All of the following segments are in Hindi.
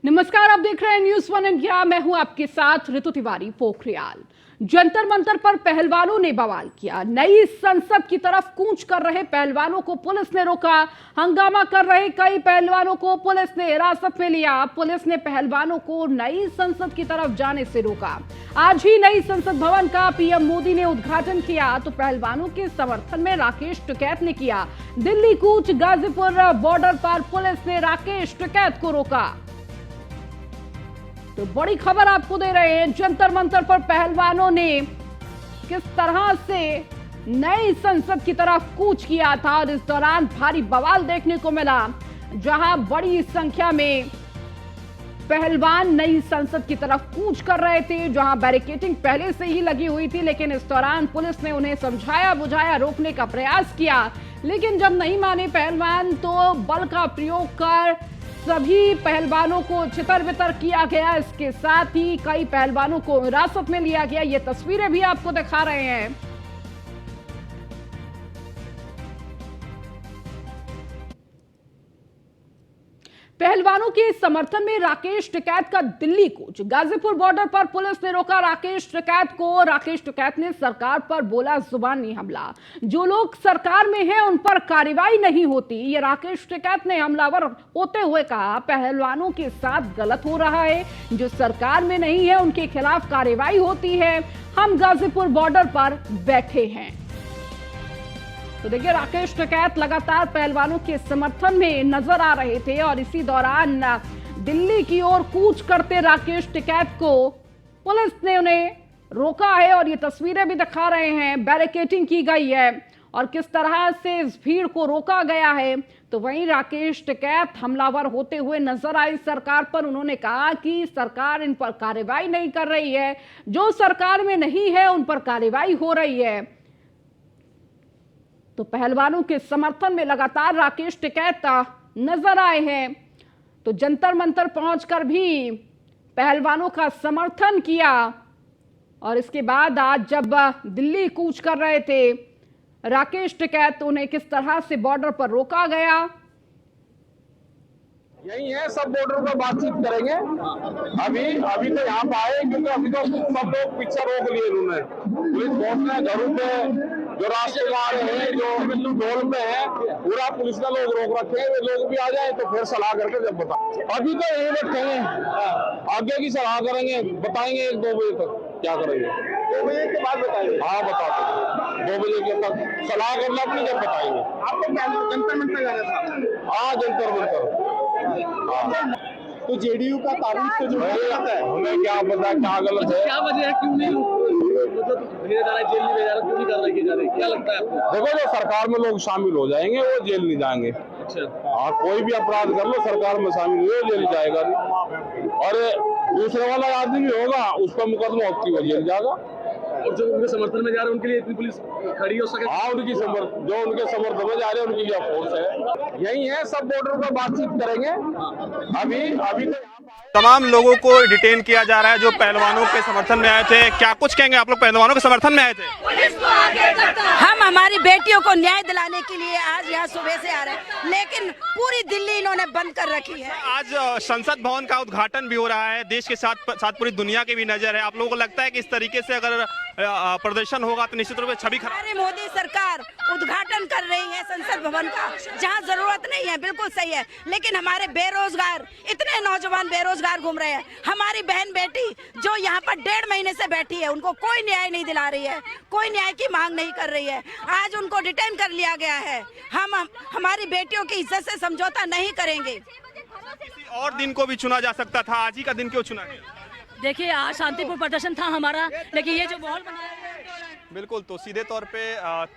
नमस्कार, आप देख रहे हैं न्यूज़ वन इंडिया। मैं हूं आपके साथ ऋतु तिवारी। पोखरियाल जंतर मंतर पर पहलवानों ने बवाल किया। नई संसद की तरफ कूच कर रहे पहलवानों को पुलिस ने रोका। हंगामा कर रहे कई पहलवानों को पुलिस ने हिरासत में लिया। पुलिस ने पहलवानों को नई संसद की तरफ जाने से रोका। आज ही नई संसद भवन का पीएम मोदी ने उद्घाटन किया तो पहलवानों के समर्थन में राकेश टिकैत ने किया दिल्ली कूच। गाजीपुर बॉर्डर पर पुलिस ने राकेश टिकैत को रोका। तो बड़ी खबर आपको दे रहे हैं, जंतर मंतर पर पहलवानों ने किस तरह से नई संसद की तरफ कूच किया था और इस दौरान भारी बवाल देखने को मिला, जहां बड़ी संख्या में पहलवान नई संसद की तरफ कूच कर रहे थे, जहां बैरिकेडिंग पहले से ही लगी हुई थी। लेकिन इस दौरान पुलिस ने उन्हें समझाया बुझाया, रोकने का प्रयास किया, लेकिन जब नहीं माने पहलवान तो बल का प्रयोग कर सभी पहलवानों को छितर बितर किया गया। इसके साथ ही कई पहलवानों को हिरासत में लिया गया। ये तस्वीरें भी आपको दिखा रहे हैं। पहलवानों के समर्थन में राकेश टिकैत का दिल्ली कूच। गाजीपुर बॉर्डर पर पुलिस ने रोका राकेश टिकैत को। राकेश टिकैत ने सरकार पर बोला जुबानी हमला। जो लोग सरकार में हैं उन पर कार्रवाई नहीं होती। ये राकेश टिकैत ने हमलावर होते हुए कहा, पहलवानों के साथ गलत हो रहा है। जो सरकार में नहीं है उनके खिलाफ कार्रवाई होती है। हम गाजीपुर बॉर्डर पर बैठे हैं। तो देखिए, राकेश टिकैत लगातार पहलवानों के समर्थन में नजर आ रहे थे और इसी दौरान दिल्ली की ओर कूच करते राकेश टिकैत को पुलिस ने उन्हें रोका है और ये तस्वीरें भी दिखा रहे हैं। बैरिकेडिंग की गई है और किस तरह से इस भीड़ को रोका गया है। तो वहीं राकेश टिकैत हमलावर होते हुए नजर आई सरकार पर। उन्होंने कहा कि सरकार इन पर कार्रवाई नहीं कर रही है, जो सरकार में नहीं है उन पर कार्रवाई हो रही है। तो पहलवानों के समर्थन में लगातार राकेश टिकैत नजर आए हैं। तो जंतर मंतर पहुंचकर भी पहलवानों का समर्थन किया और इसके बाद आज जब दिल्ली कूच कर रहे थे राकेश टिकैत, उन्हें किस तरह से बॉर्डर पर रोका गया। यही है, सब बॉर्डर पर बातचीत करेंगे। अभी तो यहाँ पे आए क्योंकि अभी तो सब लोग पीछे रोक लिए उन्होंने। पुलिस फोर्स ने घरों पे जो रास्ते में आ रहे हैं, जो टोल पे है, पूरा पुलिस का लोग रोक रखे हैं। वे लोग भी आ जाए तो फिर सलाह करके जब बता। अभी तो यही बैठेंगे, आगे की सलाह करेंगे, बताएंगे 1-2 बजे तक क्या करेंगे। 2 बजे के बाद बताएंगे। हाँ, बताते 2 बजे के तक सलाह करना अपनी, जब बताएंगे। आपको क्या जंतर मंतर जाना था? हाँ, जंतर मंतर। तो जेडीयू का तारीफ तो जो है, हमें क्या पता क्या गलत है, क्या वजह है, क्यों नहीं भेजा जा रहा है, जेल नहीं भेजा जा रहा, क्यों नहीं कार्रवाई जा रही, क्या लगता है आपको? देखो, जो सरकार में लोग शामिल हो जाएंगे वो जेल नहीं जाएंगे। अच्छा, हाँ, कोई भी अपराध कर लो, सरकार में शामिल हुए जेल जाएगा नहीं। और दूसरे वाला आदमी भी होगा, उस पर मुकदमा होती है, जेल जाएगा। और जो उनके समर्थन में जा रहे हैं उनके लिए इतनी पुलिस खड़ी हो सके? हाँ, उनकी जो उनके समर्थन में जा रहे हैं उनके लिए फोर्स है। यही है, सब बॉर्डर पर बातचीत करेंगे। अभी तो तमाम लोगों को डिटेन किया जा रहा है जो पहलवानों के समर्थन में आए थे। क्या कुछ कहेंगे आप लोग, पहलवानों के समर्थन में आए थे? हम हमारी बेटियों को न्याय दिलाने के लिए आज यहाँ सुबह से आ रहे हैं, लेकिन पूरी दिल्ली इन्होंने बंद कर रखी है। आज संसद भवन का उद्घाटन भी हो रहा है, देश के साथ साथ पूरी दुनिया की भी नजर है। आप लोगों को लगता है कि इस तरीके से अगर प्रदर्शन होगा तो निश्चित रूप से छवि खराब? हमारी मोदी सरकार उद्घाटन कर रही है संसद भवन का, जहाँ जरूरत नहीं है, बिल्कुल सही है, लेकिन हमारे बेरोजगार, इतने नौजवान बेरोजगार घूम रहे हैं। हमारी बहन बेटी जो यहाँ पर 1.5 महीने से बैठी है, उनको कोई न्याय नहीं दिला रही है, कोई न्याय की मांग नहीं कर रही है। आज उनको डिटेन कर लिया गया है। हम हमारी बेटियों की इज्जत से समझौता नहीं करेंगे। किसी और दिन को भी चुना जा सकता था, आज ही का दिन क्यों चुना गया? देखिए, आज शांतिपूर्ण प्रदर्शन था हमारा, लेकिन ये जो माहौल बनाया बिल्कुल, तो सीधे तौर पे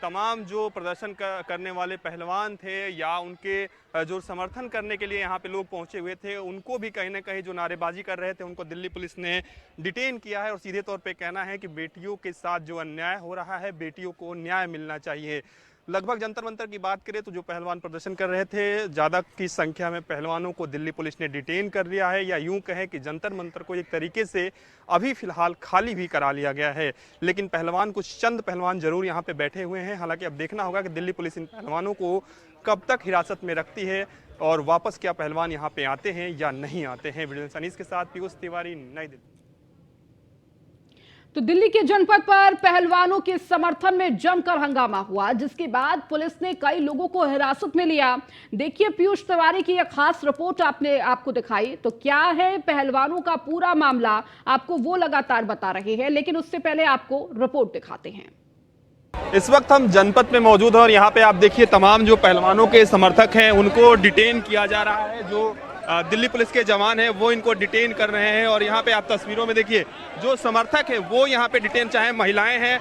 तमाम जो प्रदर्शन करने वाले पहलवान थे या उनके जो समर्थन करने के लिए यहाँ पे लोग पहुँचे हुए थे, उनको भी कहीं ना कहीं जो नारेबाजी कर रहे थे उनको दिल्ली पुलिस ने डिटेन किया है। और सीधे तौर पे कहना है कि बेटियों के साथ जो अन्याय हो रहा है, बेटियों को न्याय मिलना चाहिए। लगभग जंतर मंतर की बात करें तो जो पहलवान प्रदर्शन कर रहे थे, ज़्यादा की संख्या में पहलवानों को दिल्ली पुलिस ने डिटेन कर लिया है, या यूं कहें कि जंतर मंतर को एक तरीके से अभी फिलहाल खाली भी करा लिया गया है। लेकिन पहलवान, कुछ चंद पहलवान जरूर यहाँ पे बैठे हुए हैं। हालांकि अब देखना होगा कि दिल्ली पुलिस इन पहलवानों को कब तक हिरासत में रखती है और वापस क्या पहलवान यहाँ पे आते हैं या नहीं आते हैं। वीडियो अनीस के साथ पीयूष तिवारी, नई दिल्ली। तो दिल्ली के जनपद पर पहलवानों के समर्थन में जमकर हंगामा हुआ, जिसके बाद पुलिस ने कई लोगों को हिरासत में लिया। देखिए पीयूष तिवारी की यह खास रिपोर्ट आपको दिखाई। तो क्या है पहलवानों का पूरा मामला, आपको वो लगातार बता रहे हैं, लेकिन उससे पहले आपको रिपोर्ट दिखाते हैं। इस वक्त हम जनपद में मौजूद हैं और यहाँ पे आप देखिए तमाम जो पहलवानों के समर्थक हैं उनको डिटेन किया जा रहा है। जो दिल्ली पुलिस के जवान हैं वो इनको डिटेन कर रहे हैं और यहाँ पे आप तस्वीरों में देखिए जो समर्थक है वो यहाँ पे डिटेन, चाहे महिलाएं हैं,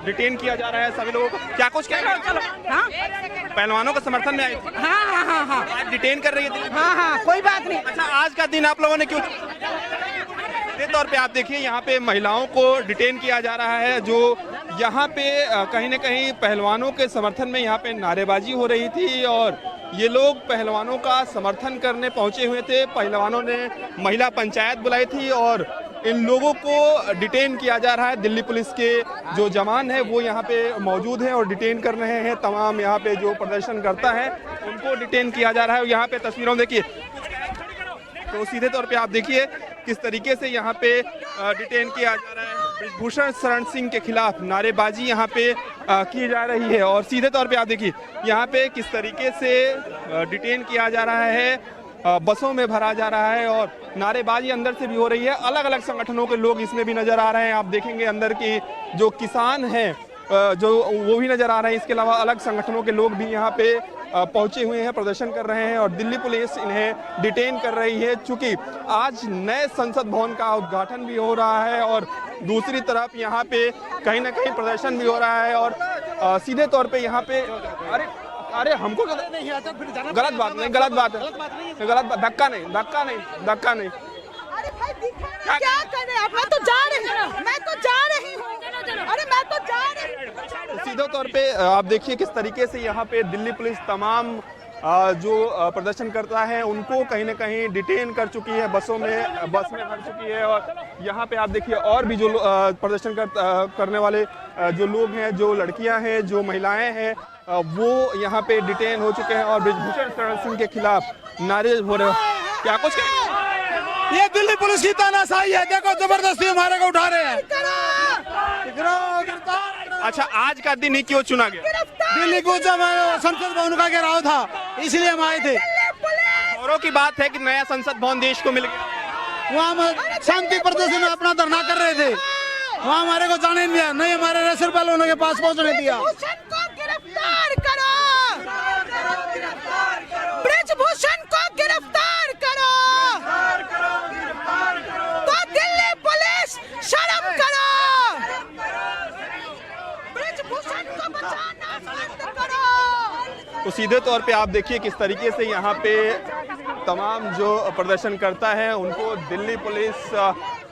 डिटेन किया जा रहा है सभी लोगों को। क्या कुछ कह रहे हैं? पहलवानों का समर्थन में आए थे? हाँ आज डिटेन कर रही है? हाँ, कोई बात नहीं। अच्छा, आज का दिन आप लोगों ने क्यों? सीधे तौर पे आप देखिए यहाँ पे महिलाओं को डिटेन किया जा रहा है, जो यहाँ पे कहीं ना कहीं पहलवानों के समर्थन में यहाँ पे नारेबाजी हो रही थी और ये लोग पहलवानों का समर्थन करने पहुंचे हुए थे। पहलवानों ने महिला पंचायत बुलाई थी और इन लोगों को डिटेन किया जा रहा है। दिल्ली पुलिस के जो जवान हैं वो यहाँ पे मौजूद हैं और डिटेन कर रहे हैं। तमाम यहाँ पे जो प्रदर्शन करता है उनको डिटेन किया जा रहा है। यहाँ पे तस्वीरों में देखिए, तो सीधे तौर पे आप देखिए किस तरीके से यहाँ पे डिटेन किया जा रहा है। ब्रिजभूषण शरण सिंह के खिलाफ नारेबाजी यहाँ पे की जा रही है और सीधे तौर पे आप देखिए यहाँ पे किस तरीके से डिटेन किया जा रहा है, बसों में भरा जा रहा है और नारेबाजी अंदर से भी हो रही है। अलग अलग संगठनों के लोग इसमें भी नजर आ रहे हैं। आप देखेंगे अंदर की जो किसान हैं जो वो भी नजर आ रहे हैं। इसके अलावा अलग संगठनों के लोग भी यहाँ पे पहुंचे हुए हैं, प्रदर्शन कर रहे हैं और दिल्ली पुलिस इन्हें डिटेन कर रही है। चूंकि आज नए संसद भवन का उद्घाटन भी हो रहा है और दूसरी तरफ यहाँ पे कहीं ना कहीं प्रदर्शन भी हो रहा है और सीधे तौर पे यहाँ पे अरे हमको गलत बात नहीं, गलत बात धक्का नहीं। क्या कर रहे हैं आप? मैं तो जा रही हूँ। सीधे तौर पे आप देखिए किस तरीके से यहाँ पे दिल्ली पुलिस तमाम जो प्रदर्शन करता है उनको कहीं ना कहीं डिटेन कर चुकी है, बस में भर चुकी है और यहाँ पे आप देखिए और भी जो प्रदर्शन करने वाले जो लोग हैं, जो लड़कियां हैं, जो महिलाएं हैं, वो यहाँ पे डिटेन हो चुके हैं और ब्रिजभूषण शरण सिंह के खिलाफ नारे हो रहे हैं। क्या कुछ ये दिल्ली पुलिस की तानाशाही है। देखो जबरदस्ती हमारे को उठा रहे हैं। अच्छा, आज का दिन ही क्यों चुना गया? दिल्ली को जब संसद भवन का घेराव था इसलिए हम आए थे। गौरव की बात है कि नया संसद भवन देश को मिल गया। वहाँ हम शांति प्रदर्शन में अपना धरना कर रहे थे, वहाँ हमारे को जाने नहीं दिया, नहीं हमारे रेसर वालों के पास पहुँचने दिया। ब्रिजभूषण को गिरफ्तार करो। तो दिल्ली पुलिस शर्म करो। ब्रिजभूषण को बचाना बंद करो। तो सीधे तौर पे आप देखिए किस तरीके से यहाँ पे तमाम जो प्रदर्शन करता है उनको दिल्ली पुलिस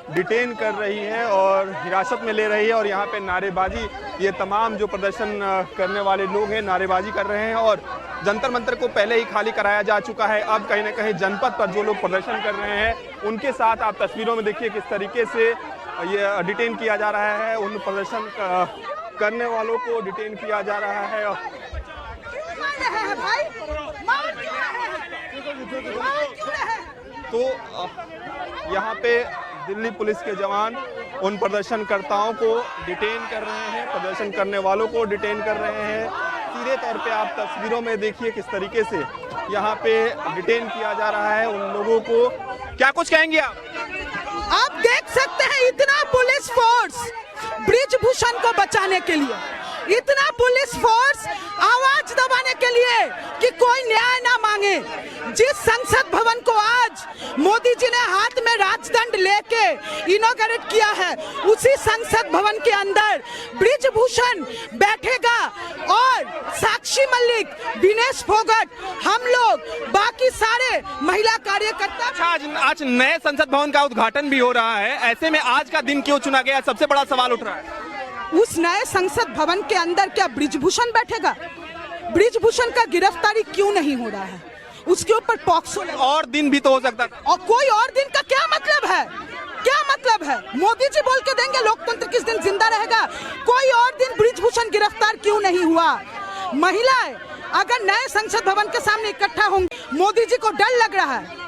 डिटेन कर रही है और हिरासत में ले रही है और यहाँ पे नारेबाजी, ये तमाम जो प्रदर्शन करने वाले लोग हैं नारेबाजी कर रहे हैं और जंतर मंतर को पहले ही खाली कराया जा चुका है। अब कहीं ना कहीं जनपद पर जो लोग प्रदर्शन कर रहे हैं उनके साथ आप तस्वीरों में देखिए किस तरीके से ये डिटेन किया जा रहा है। उन प्रदर्शन करने वालों को डिटेन किया जा रहा है। तो यहाँ पे दिल्ली पुलिस के जवान उन प्रदर्शनकर्ताओं को डिटेन कर रहे हैं, प्रदर्शन करने वालों को डिटेन कर रहे हैं। सीधे तौर पे आप तस्वीरों में देखिए किस तरीके से यहाँ पे डिटेन किया जा रहा है उन लोगों को। क्या कुछ कहेंगे आप देख सकते हैं इतना पुलिस फोर्स ब्रिजभूषण को बचाने के लिए, इतना पुलिस फोर्स आवाज दबाने के लिए कि कोई न्याय ना मांगे। जिस संसद भवन को आज मोदी जी ने हाथ में राजदंड लेके इनॉग्रेट किया है, उसी संसद भवन के अंदर ब्रिजभूषण बैठेगा और साक्षी मलिक, दिनेश फोगट, हम लोग बाकी सारे महिला कार्यकर्ता। आज नए संसद भवन का उद्घाटन भी हो रहा है, ऐसे में आज का दिन क्यों चुना गया? सबसे बड़ा सवाल उठ रहा है। उस नए संसद भवन के अंदर क्या ब्रिजभूषण बैठेगा? ब्रिजभूषण का गिरफ्तारी क्यों नहीं हो रहा है? उसके ऊपर पॉक्सो और दिन भी तो हो सकता था। और कोई और दिन का क्या मतलब है? क्या मतलब है? मोदी जी बोल के देंगे लोकतंत्र किस दिन जिंदा रहेगा? कोई और दिन ब्रिजभूषण गिरफ्तार क्यों नहीं हुआ? महिलाएं अगर नए संसद भवन के सामने इकट्ठा होंगे, मोदी जी को डर लग रहा है,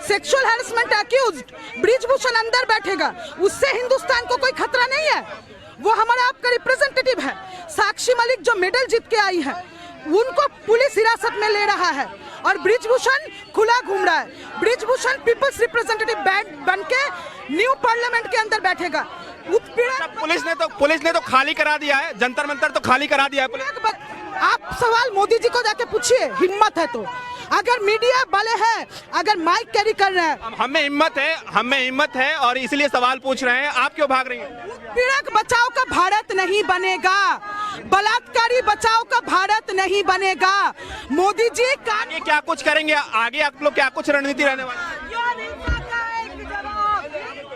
सेक्सुअल हैरेसमेंट अक्यूज्ड ब्रिजभूषण अंदर बैठेगा, उससे हिंदुस्तान को कोई खतरा नहीं है। वो हमारा आपका रिप्रेजेंटेटिव है। साक्षी मलिक जो मेडल जीत के आई है, उनको पुलिस हिरासत में ले रहा है और ब्रिजभूषण खुला घूम रहा है। ब्रिजभूषण पीपल्स रिप्रेजेंटेटिव बन के न्यू पार्लियामेंट के अंदर बैठेगा। उत्पीड़न पुलिस ने तो खाली करा दिया है, जंतर मंतर तो खाली करा दिया है पुलिस। आप सवाल मोदी जी को जाके पूछिए, हिम्मत है तो। अगर मीडिया वाले हैं, अगर माइक कैरी कर रहे हैं, हमें हिम्मत है और इसलिए सवाल पूछ रहे हैं। आप क्यों भाग रही हैं? पीड़क बचाओ का भारत नहीं बनेगा, बलात्कारी बचाओ का भारत नहीं बनेगा। मोदी जी आगे क्या कुछ करेंगे? आगे आप लोग क्या कुछ रणनीति रहने वाली है?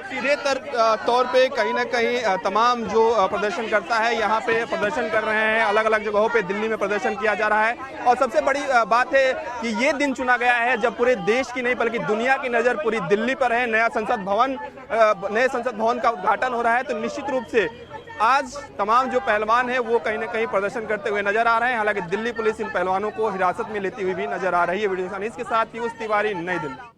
सीधे तौर पे कहीं ना कहीं तमाम जो प्रदर्शन करता है यहाँ पे प्रदर्शन कर रहे हैं। अलग अलग जगहों पे दिल्ली में प्रदर्शन किया जा रहा है और सबसे बड़ी बात है कि ये दिन चुना गया है जब पूरे देश की नहीं बल्कि दुनिया की नज़र पूरी दिल्ली पर है। नए संसद भवन का उद्घाटन हो रहा है, तो निश्चित रूप से आज तमाम जो पहलवान हैं वो कहीं ना कहीं प्रदर्शन करते हुए नजर आ रहे हैं। हालांकि दिल्ली पुलिस इन पहलवानों को हिरासत में लेती हुई भी नजर आ रही है। वीडियो जर्नलिस्ट के साथ पीयूष तिवारी, नई दिल्ली।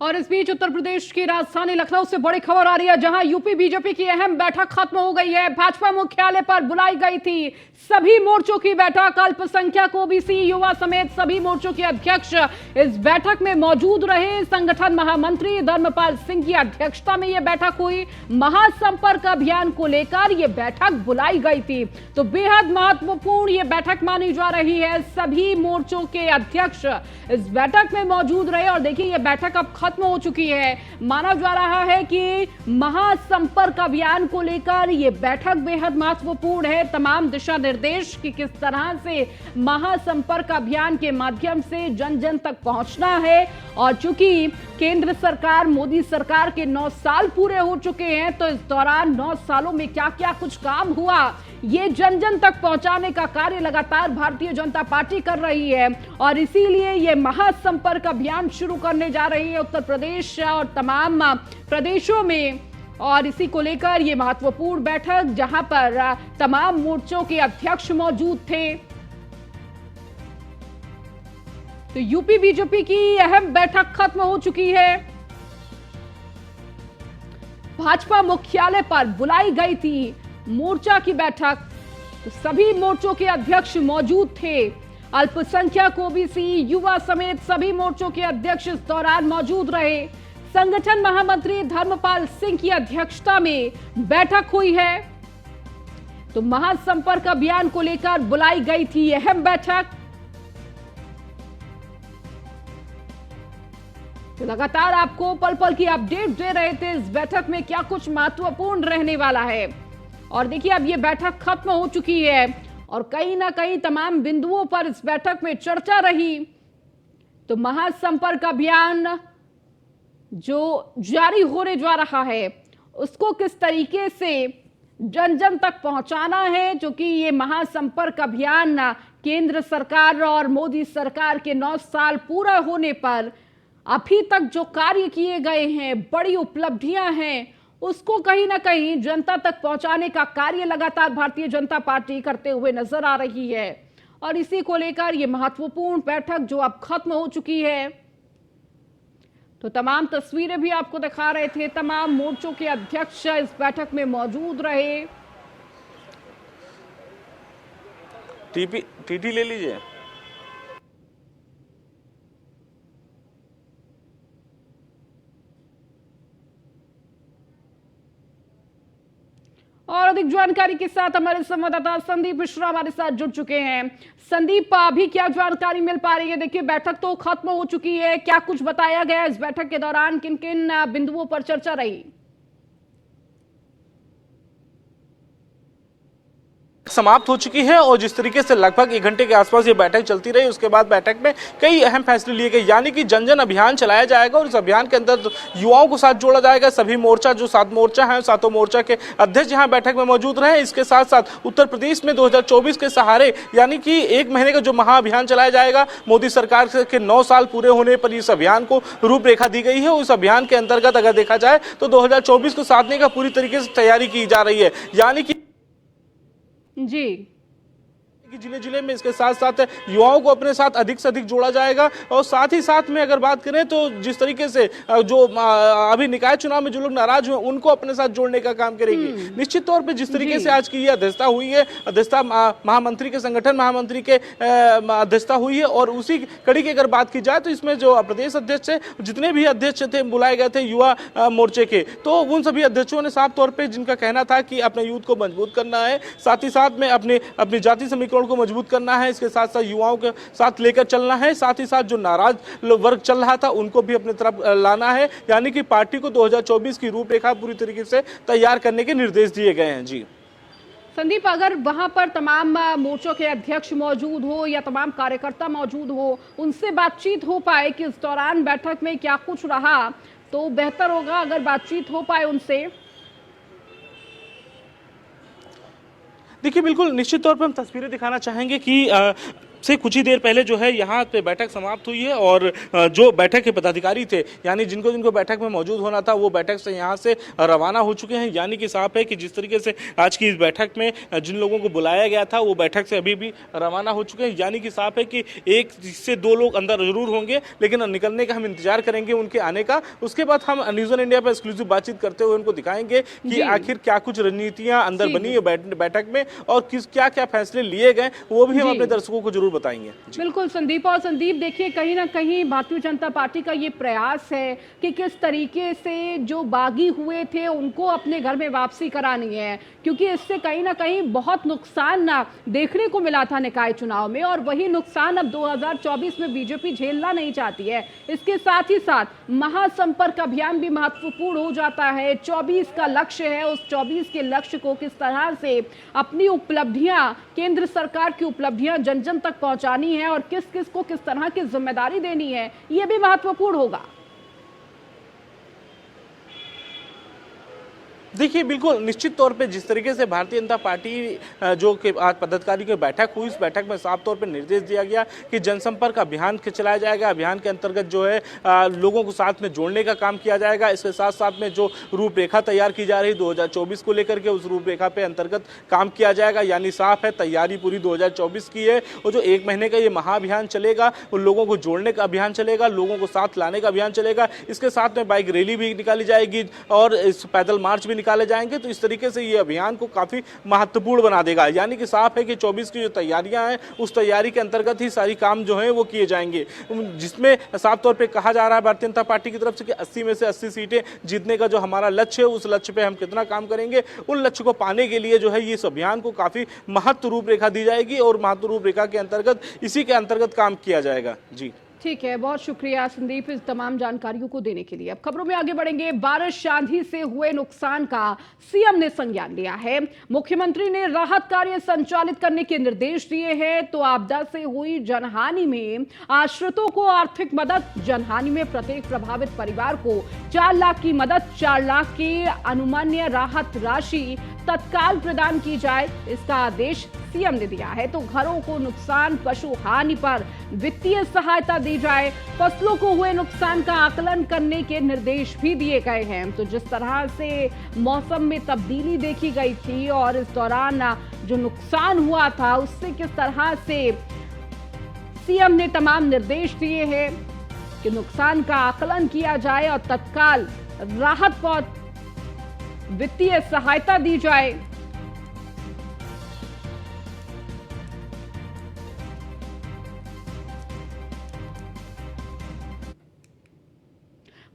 और इस बीच उत्तर प्रदेश की राजधानी लखनऊ से बड़ी खबर आ रही है, जहां यूपी बीजेपी की अहम बैठक खत्म हो गई है। भाजपा मुख्यालय पर बुलाई गई थी सभी मोर्चों की बैठक। अल्पसंख्यक, ओबीसी, युवा समेत सभी मोर्चों के अध्यक्ष इस बैठक में मौजूद रहे। संगठन महामंत्री धर्मपाल सिंह की अध्यक्षता में यह बैठक हुई। महासंपर्क अभियान को लेकर यह बैठक बुलाई गई थी, तो बेहद महत्वपूर्ण यह बैठक मानी जा रही है। सभी मोर्चों के अध्यक्ष इस बैठक में मौजूद रहे और देखिए यह बैठक अब खत्म हो चुकी है। माना जा रहा है कि महासंपर्क अभियान को लेकर यह बैठक बेहद महत्वपूर्ण है। तमाम दिशा निर्देश कि किस तरह से महासंपर्क अभियान के माध्यम से जन जन तक पहुंचना है, और चूंकि केंद्र सरकार, मोदी सरकार के 9 साल पूरे हो चुके हैं, तो इस दौरान 9 सालों में क्या क्या कुछ काम हुआ, ये जन जन तक पहुंचाने का कार्य लगातार भारतीय जनता पार्टी कर रही है। और इसीलिए ये महासंपर्क अभियान शुरू करने जा रही है उत्तर प्रदेश और तमाम प्रदेशों में। और इसी को लेकर ये महत्वपूर्ण बैठक, जहां पर तमाम मोर्चों के अध्यक्ष मौजूद थे। तो यूपी बीजेपी की अहम बैठक खत्म हो चुकी है। भाजपा मुख्यालय पर बुलाई गई थी मोर्चा की बैठक, तो सभी मोर्चों के अध्यक्ष मौजूद थे। अल्पसंख्यक, ओबीसी, युवा समेत सभी मोर्चों के अध्यक्ष इस दौरान मौजूद रहे। संगठन महामंत्री धर्मपाल सिंह की अध्यक्षता में बैठक हुई है। तो महासंपर्क अभियान को लेकर बुलाई गई थी अहम बैठक। तो लगातार आपको पल पल की अपडेट दे रहे थे इस बैठक में क्या कुछ महत्वपूर्ण रहने वाला है। और देखिए अब ये बैठक खत्म हो चुकी है और कहीं ना कहीं तमाम बिंदुओं पर इस बैठक में चर्चा रही। तो महासंपर्क अभियान जो जारी होने जा रहा है उसको किस तरीके से जन जन तक पहुंचाना है, जो कि ये महासंपर्क अभियान केंद्र सरकार और मोदी सरकार के 9 साल पूरा होने पर अभी तक जो कार्य किए गए हैं, बड़ी उपलब्धियां हैं, उसको कहीं ना कहीं जनता तक पहुंचाने का कार्य लगातार भारतीय जनता पार्टी करते हुए नजर आ रही है। और इसी को लेकर यह महत्वपूर्ण बैठक जो अब खत्म हो चुकी है, तो तमाम तस्वीरें भी आपको दिखा रहे थे। तमाम मोर्चों के अध्यक्ष इस बैठक में मौजूद रहे। टीटी ले लीजिए। और अधिक जानकारी के साथ हमारे संवाददाता संदीप मिश्रा हमारे साथ जुड़ चुके हैं। संदीप, अभी क्या जानकारी मिल पा रही है? देखिए बैठक तो खत्म हो चुकी है, क्या कुछ बताया गया इस बैठक के दौरान, किन किन बिंदुओं पर चर्चा रही? समाप्त हो चुकी है और जिस तरीके से लगभग 1 घंटे के आसपास ये बैठक चलती रही, उसके बाद बैठक में कई अहम फैसले लिए गए। यानी कि जन जन अभियान चलाया जाएगा और इस अभियान के अंदर युवाओं को साथ जोड़ा जाएगा। सभी मोर्चा जो 7 मोर्चा है, 7 मोर्चा के अध्यक्ष यहाँ बैठक में मौजूद रहे। इसके साथ साथ उत्तर प्रदेश में 2024 के सहारे यानी कि 1 महीने का जो महाअभियान चलाया जाएगा, मोदी सरकार के 9 साल पूरे होने पर इस अभियान को रूपरेखा दी गई है। उस अभियान के अंतर्गत अगर देखा जाए तो 2024 को साधने का पूरी तरीके से तैयारी की जा रही है। यानी कि जी कि जिले जिले में इसके साथ साथ युवाओं को अपने साथ अधिक से अधिक जोड़ा जाएगा। और साथ ही साथ में अगर बात करें तो जिस तरीके से जो अभी निकाय चुनाव में जो लोग नाराज हुए उनको अपने साथ जोड़ने का काम करेगी। निश्चित तौर पे जिस तरीके से आज की ये अध्यक्षता हुई है, अध्यक्षता महामंत्री के, संगठन महामंत्री के अध्यक्षता हुई है, और उसी कड़ी की अगर बात की जाए तो इसमें जो प्रदेश अध्यक्ष है, जितने भी अध्यक्ष थे बुलाए गए थे युवा मोर्चे के, तो उन सभी अध्यक्षों ने साफ तौर पे जिनका कहना था कि अपने यूथ को मजबूत करना है, साथ ही साथ में अपनी जाति समीकरण को मजबूत करना है, इसके साथ साथ युवाओं के साथ लेकर चलना है, साथ ही साथ जो नाराज वर्ग चल रहा था उनको भी अपनी तरफ लाना है। यानी कि पार्टी को 2024 की रूपरेखा पूरी तरीके से तैयार करने के निर्देश दिए गए हैं। जी संदीप, अगर वहां पर तमाम मोर्चों के अध्यक्ष मौजूद हो या तमाम कार्यकर्ता मौजूद हो, उनसे बातचीत हो पाए कि इस दौरान बैठक में क्या कुछ रहा, तो बेहतर होगा अगर बातचीत हो पाए उनसे। देखिए, बिल्कुल निश्चित तौर पर हम तस्वीरें दिखाना चाहेंगे कि से कुछ ही देर पहले जो है यहाँ पे बैठक समाप्त हुई है, और जो बैठक के पदाधिकारी थे, यानी जिनको जिनको बैठक में मौजूद होना था, वो बैठक से यहाँ से रवाना हो चुके हैं। यानी कि साफ है कि जिस तरीके से आज की इस बैठक में जिन लोगों को बुलाया गया था वो बैठक से अभी भी रवाना हो चुके हैं। यानी कि साफ है कि 1 से 2 लोग अंदर जरूर होंगे, लेकिन निकलने का हम इंतजार करेंगे उनके आने का। उसके बाद हम न्यूज़ ऑन इंडिया पर एक्सक्लूसिव बातचीत करते हुए उनको दिखाएंगे कि आखिर क्या कुछ रणनीतियाँ अंदर बनी है बैठक में, और क्या क्या फैसले लिए गए, वो भी हम अपने दर्शकों को जरूर बताएंगे। बिल्कुल संदीप, और संदीप देखिए, कहीं ना कहीं भारतीय जनता पार्टी का ये प्रयास है कि किस तरीके से जो बागी हुए थे उनको अपने घर में वापसी करानी है, क्योंकि इससे कहीं ना कहीं बहुत नुकसान देखने को मिला था निकाय चुनाव में, और वही नुकसान अब 2024 में बीजेपी झेलना नहीं चाहती है। इसके साथ ही साथ महासंपर्क अभियान भी महत्वपूर्ण हो जाता है। 24 का लक्ष्य है, उस 24 के लक्ष्य को किस तरह से अपनी उपलब्धियां, केंद्र सरकार की उपलब्धियां जन जन तक पहुंचानी है और किस किस को किस तरह की जिम्मेदारी देनी है, यह भी महत्वपूर्ण होगा। देखिए, बिल्कुल निश्चित तौर पे जिस तरीके से भारतीय जनता पार्टी जो कि आज पदाधिकारी की बैठक हुई, इस बैठक में साफ तौर पे निर्देश दिया गया कि जनसंपर्क अभियान चलाया जाएगा। अभियान के अंतर्गत जो है लोगों को साथ में जोड़ने का काम किया जाएगा। इसके साथ साथ में जो रूपरेखा तैयार की जा रही 2024 को लेकर के, उस रूपरेखा पे अंतर्गत काम किया जाएगा। यानी साफ है, तैयारी पूरी 2024 की है, और जो 1 महीने का ये महाअभियान चलेगा, वो लोगों को जोड़ने का अभियान चलेगा, लोगों को साथ लाने का अभियान चलेगा। इसके साथ में बाइक रैली भी निकाली जाएगी और इस पैदल मार्च भी निकाले जाएंगे। तो इस तरीके से ये अभियान को काफी महत्वपूर्ण बना देगा। यानी कि साफ है कि 24 की जो तैयारियां हैं, उस तैयारी के अंतर्गत ही सारी काम जो है वो किए जाएंगे, जिसमें साफ तौर पे कहा जा रहा है भारतीय जनता पार्टी की तरफ से कि 80 में से 80 सीटें जीतने का जो हमारा लक्ष्य है, उस लक्ष्य पे हम कितना काम करेंगे, उन लक्ष्य को पाने के लिए जो है इस अभियान को काफी महत्व रूपरेखा दी जाएगी, और महत्व रूपरेखा के अंतर्गत इसी के अंतर्गत काम किया जाएगा। जी ठीक है, बहुत शुक्रिया संदीप इस तमाम जानकारियों को देने के लिए। अब खबरों में आगे बढ़ेंगे। बारिश आंधी से हुए नुकसान का सीएम ने संज्ञान लिया है। मुख्यमंत्री ने राहत कार्य संचालित करने के निर्देश दिए हैं। तो आपदा से हुई जनहानि में आश्रितों को आर्थिक मदद, जनहानि में प्रत्येक प्रभावित परिवार को 4 लाख की मदद, 4 लाख की अनुमान्य राहत राशि तत्काल प्रदान की जाए, इसका आदेश सीएम ने दिया है। तो घरों को नुकसान, पशु हानि पर वित्तीय सहायता दी जाए, फसलों को हुए नुकसान का आकलन करने के निर्देश भी दिए गए हैं। तो जिस तरह से मौसम में तब्दीली देखी गई थी और इस दौरान जो नुकसान हुआ था, उससे किस तरह से सीएम ने तमाम निर्देश दिए हैं कि नुकसान का आकलन किया जाए और तत्काल राहत और वित्तीय सहायता दी जाए।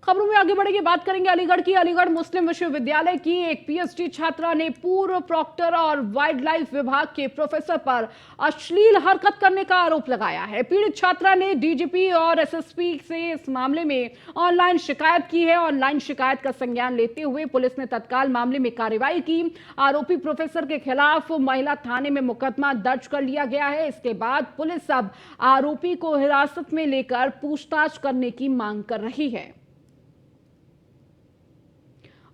खबरों में आगे बढ़ेंगे, बात करेंगे अलीगढ़ की। अलीगढ़ मुस्लिम विश्वविद्यालय की एक पीएचडी छात्रा ने पूर्व प्रॉक्टर और वाइल्ड लाइफ विभाग के प्रोफेसर पर अश्लील हरकत करने का आरोप लगाया है। पीड़ित छात्रा ने डीजीपी और एसएसपी से इस मामले में ऑनलाइन शिकायत की है। ऑनलाइन शिकायत का संज्ञान लेते हुए पुलिस ने तत्काल मामले में कार्रवाई की। आरोपी प्रोफेसर के खिलाफ महिला थाने में मुकदमा दर्ज कर लिया गया है। इसके बाद पुलिस अब आरोपी को हिरासत में लेकर पूछताछ करने की मांग कर रही है।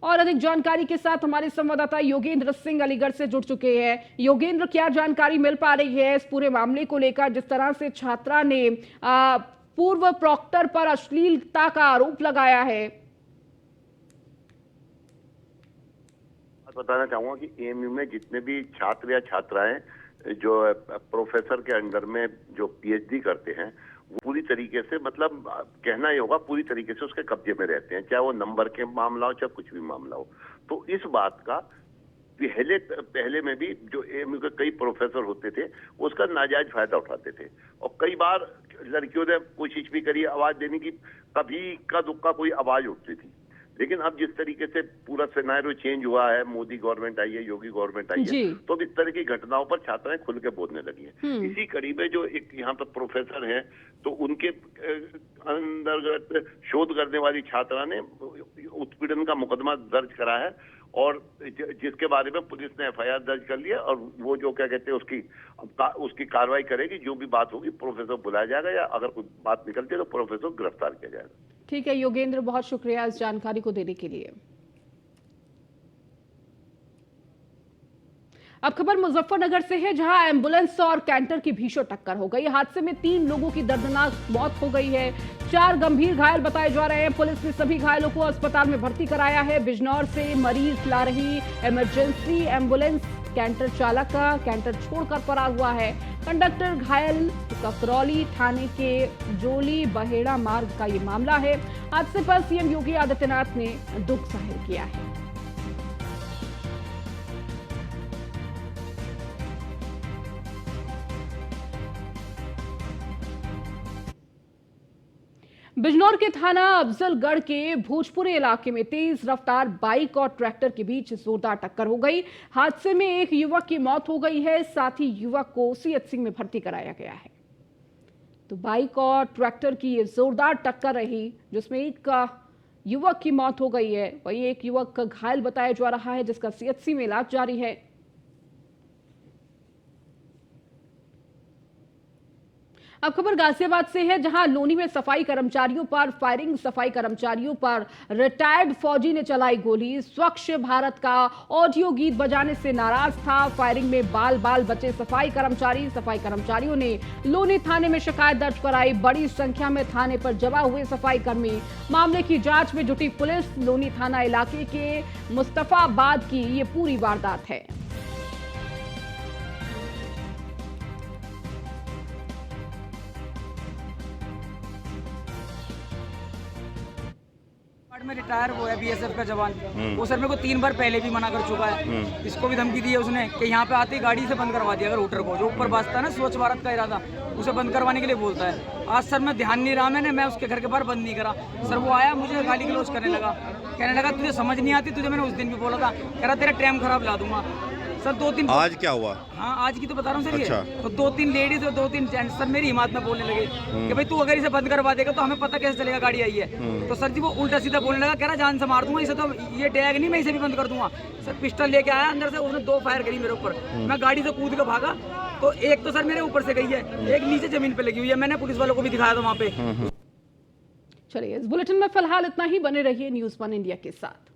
और अधिक जानकारी के साथ हमारे संवाददाता योगेंद्र सिंह अलीगढ़ से जुड़ चुके हैं। योगेंद्र, क्या जानकारी मिल पा रही है इस पूरे मामले को लेकर, जिस तरह से छात्रा ने पूर्व प्रॉक्टर पर अश्लीलता का आरोप लगाया है? बताना चाहूंगा कि एएमयू में जितने भी छात्र या छात्राएं जो प्रोफेसर के अंडर में जो पीएचडी करते हैं वो पूरी तरीके से, मतलब कहना ये होगा, पूरी तरीके से उसके कब्जे में रहते हैं, चाहे वो नंबर के मामला हो चाहे कुछ भी मामला हो। तो इस बात का पहले में भी जो एएमयू के कई प्रोफेसर होते थे उसका नाजायज फायदा उठाते थे, और कई बार लड़कियों ने कोशिश भी करी आवाज देने की, कभी का दुक्का कोई आवाज उठती थी। लेकिन अब जिस तरीके से पूरा सिनेरियो चेंज हुआ है, मोदी गवर्नमेंट आई है, योगी गवर्नमेंट आई है, तो अब इस तरह की घटनाओं पर छात्राएं खुल के बोलने लगी हैं। इसी कड़ी में जो एक यहाँ पर प्रोफेसर हैं, तो उनके अंतर्गत शोध करने वाली छात्रा ने उत्पीड़न का मुकदमा दर्ज करा है, और जिसके बारे में पुलिस ने एफआईआर दर्ज कर लिया, और वो जो क्या कहते हैं उसकी कार्रवाई करेगी। जो भी बात होगी प्रोफेसर बुलाया जाएगा, या अगर कोई बात निकलती है तो प्रोफेसर गिरफ्तार किया जाएगा। ठीक है योगेंद्र, बहुत शुक्रिया इस जानकारी को देने के लिए। अब खबर मुजफ्फरनगर से है, जहां एम्बुलेंस और कैंटर की भीषण टक्कर हो गई। हादसे में 3 लोगों की दर्दनाक मौत हो गई है, 4 गंभीर घायल बताए जा रहे हैं। पुलिस ने सभी घायलों को अस्पताल में भर्ती कराया है। बिजनौर से मरीज ला रही इमरजेंसी एम्बुलेंस कैंटर चालक का कैंटर छोड़कर फरार हुआ है। कंडक्टर घायल। ककरौली थाने के जोली बहेड़ा मार्ग का ये मामला है। हादसे पर सीएम योगी आदित्यनाथ ने दुख जाहिर किया है। बिजनौर के थाना अफजलगढ़ के भोजपुरी इलाके में तेज रफ्तार बाइक और ट्रैक्टर के बीच जोरदार टक्कर हो गई। हादसे में एक युवक की मौत हो गई है, साथ ही युवक को सीएचसी में भर्ती कराया गया है। तो बाइक और ट्रैक्टर की ये जोरदार टक्कर रही, जिसमें एक युवक की मौत हो गई है, वहीं एक युवक घायल बताया जा रहा है, जिसका सीएचसी में इलाज जारी है। अब खबर गाजियाबाद से है, जहां लोनी में सफाई कर्मचारियों पर फायरिंग। सफाई कर्मचारियों पर रिटायर्ड फौजी ने चलाई गोली। स्वच्छ भारत का ऑडियो गीत बजाने से नाराज था। फायरिंग में बाल बाल बचे सफाई कर्मचारी। सफाई कर्मचारियों ने लोनी थाने में शिकायत दर्ज कराई। बड़ी संख्या में थाने पर जमा हुए सफाई कर्मी। मामले की जांच में जुटी पुलिस। लोनी थाना इलाके के मुस्तफाबाद की ये पूरी वारदात है। में रिटायर हुआ है बीएसएफ का जवान, वो सर मेरे को 3 बार पहले भी मना कर चुका है। इसको भी धमकी दी है उसने कि यहाँ पे आते ही गाड़ी से बंद करवा दिया अगर हूटर को, जो ऊपर बसता है ना स्वच्छ भारत का इरादा, उसे बंद करवाने के लिए बोलता है। आज सर मैं ध्यान नहीं रहा, मैं उसके घर के बाहर बंद नहीं करा। सर वो आया, मुझे गाली गलौज करने लगा, कहने लगा तुझे समझ नहीं आती, तुझे मैंने उस दिन भी बोला था, कह रहा तेरा टाइम खराब ला दूंगा। सर 2-3 आज क्या हुआ? हाँ आज की तो बता रहा हूँ सर। अच्छा। ये तो 2-3 लेडीज और 2-3 जेंट्स सर मेरी हिम्मत में बोलने लगे कि भाई तू अगर इसे बंद करवा देगा तो हमें पता कैसे चलेगा गाड़ी आई है। तो सर जी वो उल्टा सीधा बोलने लगा, कह रहा जान से मार दूंगा इसे, तो ये टैग नहीं, मैं इसे भी बंद कर दूंगा। सर पिस्टल लेके आया अंदर से, उसने 2 फायर करी मेरे ऊपर। मैं गाड़ी से कूद के भागा, तो एक तो सर मेरे ऊपर से गई है, एक नीचे जमीन पे लगी हुई है। मैंने पुलिस वालों को भी दिखाया था वहाँ पे। चलिए इस बुलेटिन में फिलहाल इतना ही। बने रहिए न्यूज़ 1 इंडिया के साथ।